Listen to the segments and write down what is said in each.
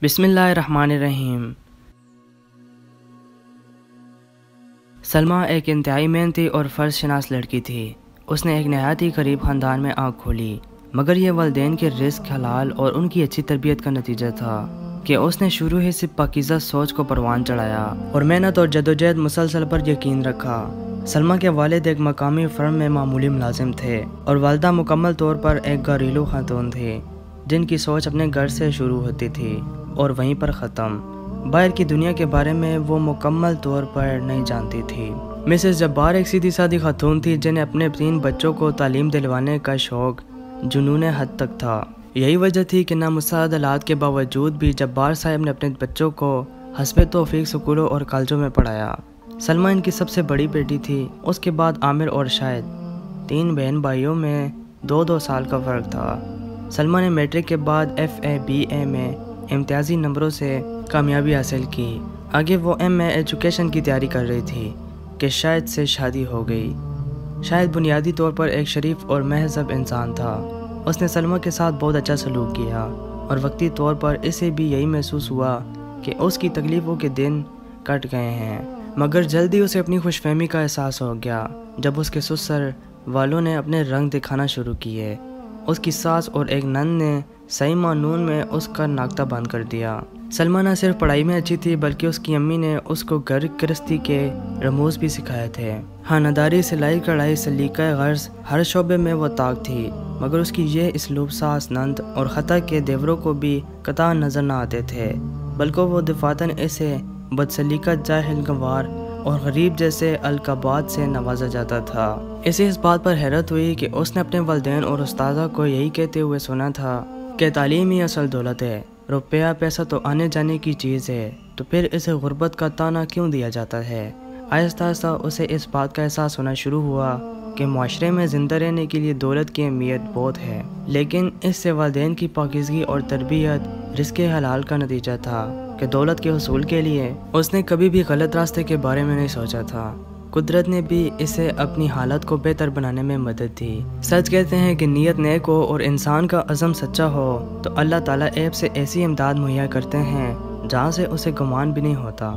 بسم اللہ الرحمن الرحیم۔ سلمیٰ ایک انتہائی محنتی اور فرض شناس لڑکی تھی۔ اس نے ایک نہایت ہی غریب خاندان میں آنکھ کھولی، مگر یہ والدین کے رزق حلال اور ان کی اچھی تربیت کا نتیجہ تھا کہ اس نے شروع ہی سے پاکیزہ سوچ کو پروان چڑھایا اور محنت اور جدوجہد مسلسل پر یقین رکھا۔ سلمیٰ کے والد ایک مقامی فرم میں معمولی ملازم تھے اور والدہ مکمل طور پر ایک گھریلو خاتون تھی جن کی سوچ اپنے گھر سے شروع ہوتی تھی اور وہیں پر ختم۔ باہر کی دنیا کے بارے میں وہ مکمل طور پر نہیں جانتی تھی۔ مسز جبار ایک سیدھی سادی خاتون تھی جنہیں اپنے 3 بچوں کو تعلیم دلوانے کا شوق جنون حد تک تھا۔ یہی وجہ تھی کہ نامساعد حالات کے باوجود بھی جبار صاحب نے اپنے بچوں کو حسب توفیق سکولوں اور کالجوں میں پڑھایا۔ سلمیٰ ان کی سب سے بڑی بیٹی تھی۔ اس کے بعد عامر اور شاہد، 3 بہن بھائیوں میں 2 سال کا فرق تھا۔ سلمیٰ نے میٹرک کے بعد FA BA میں امتیازی نمبروں سے کامیابی حاصل کی۔ آگے وہ MA ایجوکیشن کی تیاری کر رہی تھی کہ شاہد سے شادی ہو گئی۔ شاہد بنیادی طور پر ایک شریف اور مہذب انسان تھا۔ اس نے سلمیٰ کے ساتھ بہت اچھا سلوک کیا اور وقتی طور پر اسے بھی یہی محسوس ہوا کہ اس کی تکلیفوں کے دن کٹ گئے ہیں، مگر جلدی اسے اپنی خوش فہمی کا احساس ہو گیا جب اس کے سسر والوں نے اپنے رنگ دکھانا شروع کیے۔ اس کی ساس اور ایک نند نے صحیح معنون میں اس کا ناکتہ بند کر دیا۔ سلمیٰ نہ صرف پڑھائی میں اچھی تھی بلکہ اس کی امی نے اس کو گھر گرہستی کے رموز بھی سکھائے تھے۔ خانہ سلائی کڑھائی سلیقہ غرض ہر شعبے میں وہ طاق تھی، مگر اس کی یہ اسلوب ساس نند اور خطا کے دیوروں کو بھی قطع نظر نہ آتے تھے، بلکہ وہ دفاتن اسے بدسلیقہ جاہل گنوار اور غریب جیسے القابات سے نوازا جاتا تھا۔ اسے اس بات پر حیرت ہوئی کہ اس نے اپنے والدین اور استاذہ کو یہی کہتے ہوئے سنا تھا کہ تعلیم ہی اصل دولت ہے، روپیہ پیسہ تو آنے جانے کی چیز ہے، تو پھر اسے غربت کا طعنہ کیوں دیا جاتا ہے؟ آہستہ آہستہ اسے اس بات کا احساس ہونا شروع ہوا کہ معاشرے میں زندہ رہنے کے لیے دولت کی اہمیت بہت ہے، لیکن اس سے والدین کی پاکیزگی اور تربیت رزق حلال کا نتیجہ تھا کہ دولت کے حصول کے لیے اس نے کبھی بھی غلط راستے کے بارے میں نہیں سوچا تھا۔ قدرت نے بھی اسے اپنی حالت کو بہتر بنانے میں مدد دی۔ سچ کہتے ہیں کہ نیت نیک ہو اور انسان کا عزم سچا ہو تو اللہ تعالیٰ عیب سے ایسی امداد مہیا کرتے ہیں جہاں سے اسے گمان بھی نہیں ہوتا۔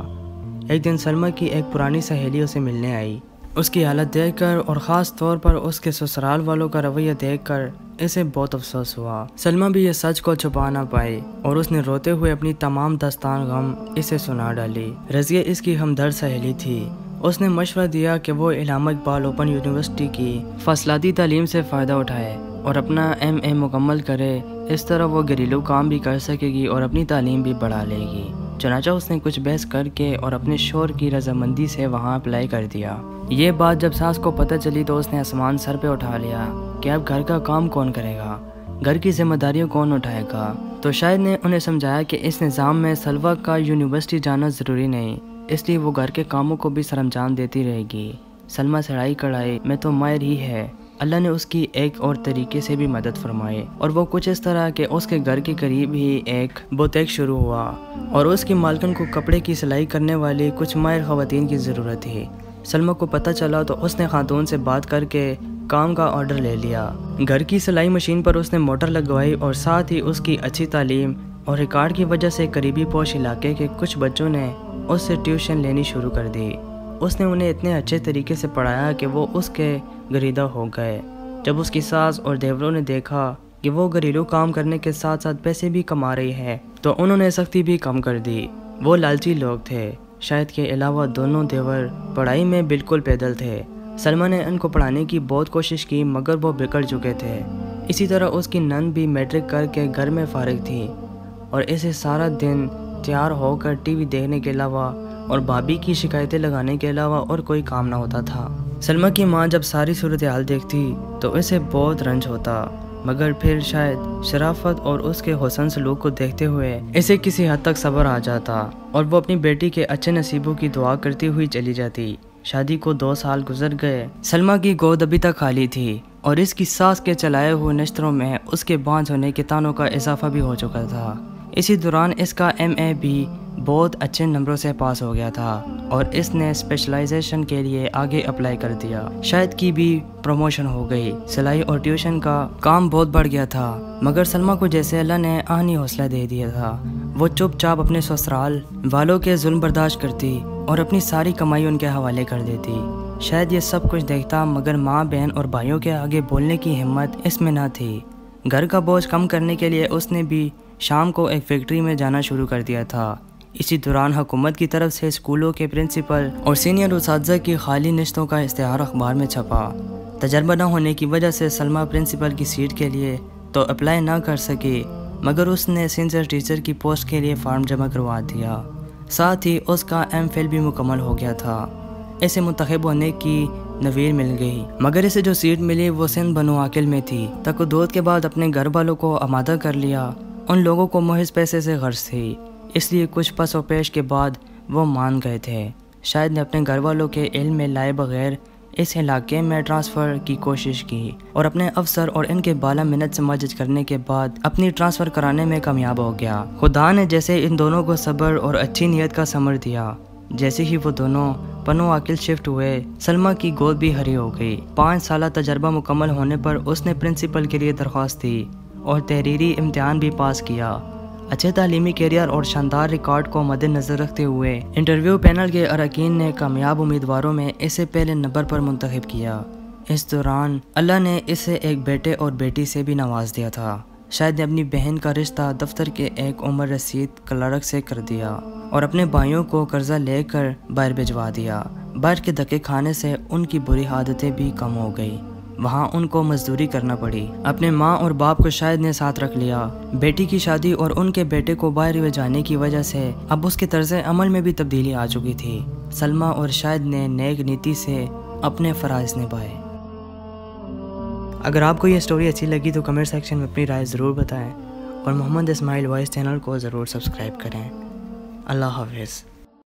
ایک دن سلمیٰ کی ایک پرانی سہیلی اسے ملنے آئی۔ اس کی حالت دیکھ کر اور خاص طور پر اس کے سسرال والوں کا رویہ دیکھ کر اسے بہت افسوس ہوا۔ سلمیٰ بھی یہ سچ کو چھپا نہ پائی اور اس نے روتے ہوئے اپنی تمام داستان غم اسے سنا ڈالی۔ رضیہ اس کی ہمدرد سہیلی تھی۔ اس نے مشورہ دیا کہ وہ علامہ اقبال اوپن یونیورسٹی کی فاصلاتی تعلیم سے فائدہ اٹھائے اور اپنا MA مکمل کرے، اس طرح وہ گھریلو کام بھی کر سکے گی اور اپنی تعلیم بھی بڑھا لے گی۔ چنانچہ اس نے کچھ بحث کر کے اور اپنے شوہر کی رضامندی سے وہاں اپلائی کر دیا۔ یہ بات جب ساس کو پتہ چلی تو اس نے آسمان سر پہ اٹھا لیا کہ اب گھر کا کام کون کرے گا، گھر کی ذمہ داریوں کون اٹھائے گا؟ تو شاید نے انہیں سمجھایا کہ اس نظام میں سلویٰ کا یونیورسٹی جانا ضروری نہیں، اس لیے وہ گھر کے کاموں کو بھی سرانجام دیتی رہے گی۔ سلمیٰ سلائی کڑھائی میں تو ماہر ہی ہے۔ اللہ نے اس کی ایک اور طریقے سے بھی مدد فرمائی اور وہ کچھ اس طرح کہ اس کے گھر کے قریب ہی ایک بوتیک شروع ہوا اور اس کی مالکن کو کپڑے کی سلائی کرنے والی کچھ ماہر خواتین کی ضرورت تھی۔ سلمیٰ کو پتہ چلا تو اس نے خاتون سے بات کر کے کام کا آرڈر لے لیا۔ گھر کی سلائی مشین پر اس نے موٹر لگوائی اور ساتھ ہی اس کی اچھی تعلیم اور ریکارڈ کی وجہ سے قریبی پوش علاقے کے کچھ بچوں نے اس سے ٹیوشن لینی شروع کر دی۔ اس نے انہیں اتنے اچھے طریقے سے پڑھایا کہ وہ اس کے گریدہ ہو گئے۔ جب اس کی ساس اور دیوروں نے دیکھا کہ وہ گھریلو کام کرنے کے ساتھ ساتھ پیسے بھی کما رہی ہے تو انہوں نے سختی بھی کم کر دی۔ وہ لالچی لوگ تھے۔ شاہد کے علاوہ دونوں دیور پڑھائی میں بالکل پیدل تھے۔ سلمیٰ نے ان کو پڑھانے کی بہت کوشش کی مگر وہ بگڑ چکے تھے۔ اسی طرح اس کی نند بھی میٹرک کر کے گھر میں فارغ تھی اور اسے سارا دن تیار ہو کر ٹی وی دیکھنے کے علاوہ اور بھابھی کی شکایتیں لگانے کے علاوہ اور کوئی کام نہ ہوتا تھا۔ سلمیٰ کی ماں جب ساری صورتحال دیکھتی تو اسے بہت رنج ہوتا، مگر پھر شاید شرافت اور اس کے حسن سلوک کو دیکھتے ہوئے اسے کسی حد تک صبر آ جاتا اور وہ اپنی بیٹی کے اچھے نصیبوں کی دعا کرتی ہوئی چلی جاتی۔ شادی کو 2 سال گزر گئے۔ سلمیٰ کی گود ابھی تک خالی تھی اور اس کی ساس کے چلائے ہوئے نشتروں میں اس کے بانجھ ہونے کے طعنوں کا اضافہ بھی ہو چکا تھا۔ اسی دوران اس کا MA بھی بہت اچھے نمبروں سے پاس ہو گیا تھا اور اس نے اسپیشلائزیشن کے لیے آگے اپلائی کر دیا۔ شاہد کی بھی پروموشن ہو گئی۔ سلائی اور ٹیوشن کا کام بہت بڑھ گیا تھا، مگر سلمیٰ کو جیسے اللہ نے آہنی حوصلہ دے دیا تھا، وہ چپ چاپ اپنے سسرال والوں کے ظلم برداشت کرتی اور اپنی ساری کمائی ان کے حوالے کر دیتی۔ شاید یہ سب کچھ دیکھتا مگر ماں بہن اور بھائیوں کے آگے بولنے کی ہمت اس میں نہ تھی۔ گھر کا بوجھ کم کرنے کے لیے اس نے بھی شام کو ایک فیکٹری میں جانا شروع کر دیا تھا۔ اسی دوران حکومت کی طرف سے اسکولوں کے پرنسپل اور سینئر اساتذہ کی خالی نشستوں کا اشتہار اخبار میں چھپا۔ تجربہ نہ ہونے کی وجہ سے سلمیٰ پرنسپل کی سیٹ کے لیے تو اپلائی نہ کر سکی مگر اس نے سینئر ٹیچر کی پوسٹ کے لیے فارم جمع کروا دیا۔ ساتھ ہی اس کا ایم فل بھی مکمل ہو گیا تھا۔ اسے منتخب ہونے کی نوید مل گئی مگر اسے جو سیٹ ملی وہ سندھ بنو عاقل میں تھی۔ تقدس کے بعد اپنے گھر والوں کو آمادہ کر لیا۔ ان لوگوں کو محض پیسے سے غرض تھی، اس لیے کچھ پس و پیش کے بعد وہ مان گئے تھے۔ شاہد نے اپنے گھر والوں کے علم میں لائے بغیر اس علاقے میں ٹرانسفر کی کوشش کی اور اپنے افسر اور ان کے بالا منت سے مجج کرنے کے بعد اپنی ٹرانسفر کرانے میں کامیاب ہو گیا۔ خدا نے جیسے ان دونوں کو صبر اور اچھی نیت کا ثمر دیا، جیسے ہی وہ دونوں بنو عاقل شفٹ ہوئے سلمیٰ کی گود بھی ہری ہو گئی۔ 5 سالہ تجربہ مکمل ہونے پر اس نے پرنسپل کے لیے درخواست دی اور تحریری امتحان بھی پاس کیا۔ اچھے تعلیمی کیریئر اور شاندار ریکارڈ کو مد نظر رکھتے ہوئے انٹرویو پینل کے اراکین نے کامیاب امیدواروں میں اسے پہلے نمبر پر منتخب کیا۔ اس دوران اللہ نے اسے ایک بیٹے اور بیٹی سے بھی نواز دیا تھا۔ شاہد نے اپنی بہن کا رشتہ دفتر کے ایک عمر رسید کلرک سے کر دیا اور اپنے بھائیوں کو قرضہ لے کر باہر بھجوا دیا۔ باہر کے دھکے کھانے سے ان کی بری عادتیں بھی کم ہو گئی، وہاں ان کو مزدوری کرنا پڑی۔ اپنے ماں اور باپ کو شاہد نے ساتھ رکھ لیا۔ بیٹی کی شادی اور ان کے بیٹے کو باہر بھیجانے کی وجہ سے اب اس کے طرز عمل میں بھی تبدیلی آ چکی تھی۔ سلمیٰ اور شاہد نے نیک نیتی سے اپنے فرائض نبھائے۔ اگر آپ کو یہ سٹوری اچھی لگی تو کمنٹ سیکشن میں اپنی رائے ضرور بتائیں اور محمد اسماعیل وائس چینل کو ضرور سبسکرائب کریں۔ اللہ حافظ۔